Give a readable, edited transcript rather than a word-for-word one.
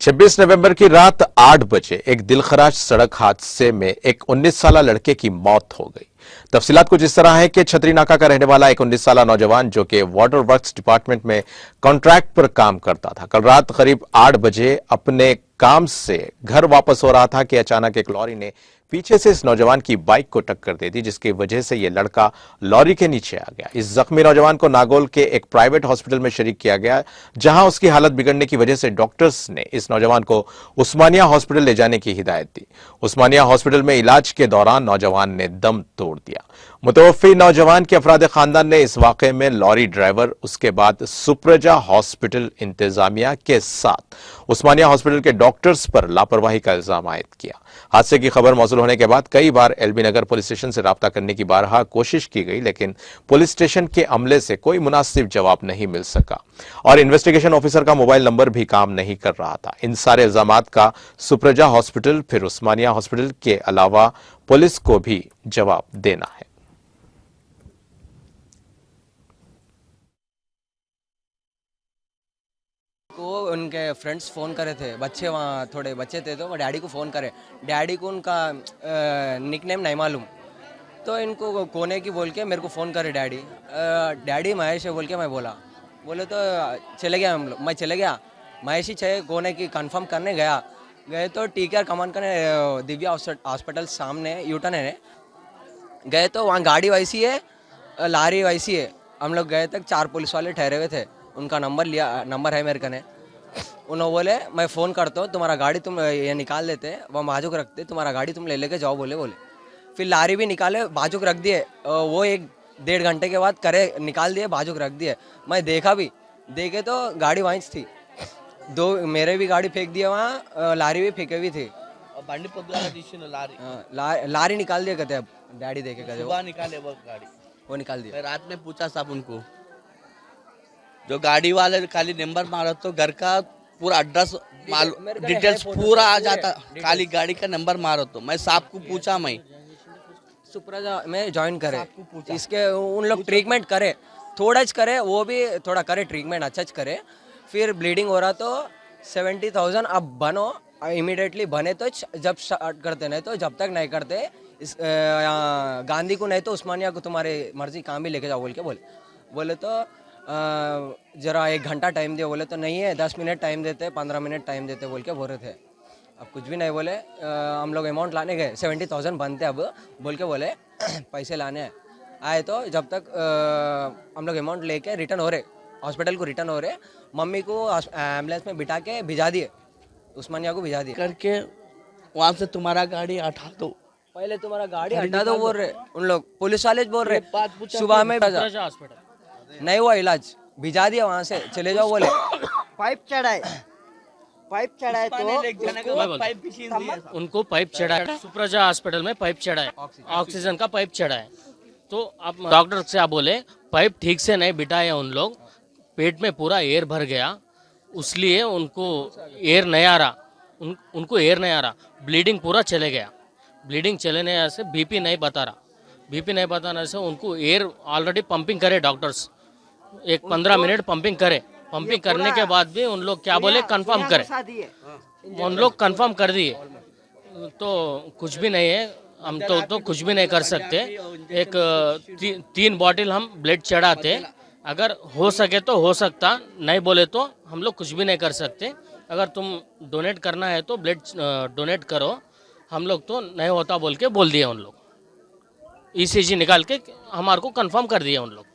26 नवंबर की रात 8 बजे एक दिलखराश सड़क हादसे में एक 19 साला लड़के की मौत हो गई। तफसीलात कुछ इस तरह है कि छतरी नाका का रहने वाला एक 19 साला नौजवान जो कि वाटर वर्क्स डिपार्टमेंट में कॉन्ट्रैक्ट पर काम करता था, कल रात करीब 8 बजे अपने काम से घर वापस हो रहा था कि अचानक एक लॉरी ने पीछे से इस नौजवान की बाइक को टक्कर दे दी, जिसकी वजह से यह लड़का लॉरी के नीचे आ गया। इस जख्मी नौजवान को नागौल के एक प्राइवेट हॉस्पिटल में शरीक किया गया, जहां उसकी हालत बिगड़ने की वजह से डॉक्टर्स ने इस नौजवान को उस्मानिया हॉस्पिटल ले जाने की हिदायत दी। उस्मानिया हॉस्पिटल में इलाज के दौरान नौजवान ने दम तोड़ दिया। मुतवफ़्फ़ी नौजवान के अफराद खानदान ने इस वाक़े में लॉरी ड्राइवर, उसके बाद सुप्रजा हॉस्पिटल इंतजामिया के साथ उस्मानिया हॉस्पिटल के डॉक्टर्स पर लापरवाही का इल्जाम आयद किया। हादसे की खबर मौसूल होने के बाद कई बार एलबी नगर पुलिस स्टेशन से राब्ता करने की बारहा कोशिश की गई, लेकिन पुलिस स्टेशन के अमले से कोई मुनासिब जवाब नहीं मिल सका और इन्वेस्टिगेशन ऑफिसर का मोबाइल नंबर भी काम नहीं कर रहा था। इन सारे इल्जामात का सुप्रजा हॉस्पिटल फिर उस्मानिया हॉस्पिटल के अलावा पुलिस को भी जवाब देना है। को उनके फ्रेंड्स फ़ोन करे थे, बच्चे वहाँ थोड़े बच्चे थे तो वो डैडी को फ़ोन करे। डैडी को उनका निकनेम नहीं मालूम, तो इनको कोने की बोल के मेरे को फ़ोन करे डैडी। डैडी महेश है बोल के मैं बोले तो चले गया हम लोग। मैं चले गया महेश ही छे कोने की कंफर्म करने गए तो टीकेआर कमान करने दिव्या हॉस्पिटल सामने यूटर्न है गए, तो वहाँ गाड़ी वैसी है, लारी वैसी है। हम लोग गए तक 4 पुलिस वाले ठहरे हुए थे, उनका नंबर है मेरे कने। उन्होंने बोले मैं फ़ोन करता हूँ, तुम्हारा गाड़ी तुम ये निकाल देते, वहाँ बाजू रखते, तुम्हारा गाड़ी तुम लेके जाओ बोले। फिर लारी भी निकाले, बाजू रख दिए। वो 1-1.5 घंटे के बाद निकाल दिए, बाजू रख दिए। मैं देखे तो गाड़ी वहीं थी। 2 मेरे भी गाड़ी फेंक दिए वहाँ, लारी भी फेंके हुई थी। బండి పొద్దున తీసిన లారీ लारी निकाल दिए कहते, अब डैडी देखे कहते सुबह निकाले वो गाड़ी, वो निकाल दिया। मैं रात में पूछा साहब उनको, जो गाड़ी वाले खाली नंबर मारा तो घर का पूरा एड्रेस मेरे को डिटेल्स है, पूरा आ पूरा जाता, खाली गाड़ी का नंबर मारो तो मैं साहब को पूछा, मैं सुप्रजा में ज्वाइन करे, इसके उन लोग ट्रीटमेंट करे, थोड़ा करे, वो भी थोड़ा करे ट्रीटमेंट अच्छा करे। फिर ब्लीडिंग हो रहा तो 70,000 अब बनो, इमीडिएटली बने तो जब स्टार्ट करते, नहीं तो जब तक नहीं करते इस गांधी को नहीं तो उस्मानिया को तुम्हारे मर्जी कहाँ भी लेके जाओ बोले तो जरा 1 घंटा टाइम दिया बोले तो नहीं है, 10 मिनट टाइम देते, 15 मिनट टाइम देते बोल रहे थे। अब कुछ भी नहीं बोले। हम लोग अमाउंट लाने गए, 70,000 बनते अब बोल के बोले पैसे लाने आए। तो जब तक हम लोग अमाउंट लेके रिटर्न हो रहे, हॉस्पिटल को रिटर्न हो रहे, मम्मी को एम्बुलेंस में बिठा के भिजा दिए, उस्मानिया को भिजा दिए। करके वहाँ से तुम्हारा गाड़ी हटा दो, पहले तुम्हारा गाड़ी हटा दो बोल रहे उन लोग, पुलिस वाले बोल रहे। सुबह में नहीं हुआ इलाज, भिजा दिया वहाँ से, चले जाओ बोले। पाइप चढ़ाए तो उनको पाइप चढ़ाया, सुप्रजा हॉस्पिटल में पाइप चढ़ाए, ऑक्सीजन का पाइप चढ़ाए। तो अब डॉक्टर से आप बोले पाइप ठीक से नहीं बिठाए, उन लोग पेट में पूरा एयर भर गया, इसलिए उनको एयर नहीं आ रहा, उनको एयर नहीं आ रहा, ब्लीडिंग पूरा चले गया। ब्लीडिंग चलने से बीपी नहीं बता रहा, बीपी नहीं बताने से उनको एयर ऑलरेडी पंपिंग करे डॉक्टर्स, 15 मिनट पंपिंग करे। पंपिंग करने के बाद भी उन लोग क्या बोले कंफर्म करे, उन लोग कंफर्म कर दिए। तो कुछ भी नहीं है, हम तो कुछ भी नहीं कर सकते। एक 3 बॉटल हम ब्लड चढ़ाते, अगर हो सके तो हो सकता, नहीं बोले तो हम लोग कुछ भी नहीं कर सकते। अगर तुम डोनेट करना है तो ब्लड डोनेट करो, हम लोग तो नहीं होता बोल के बोल दिए उन लोग। ईसीजी निकाल के हमारे को कंफर्म कर दिया उन लोग।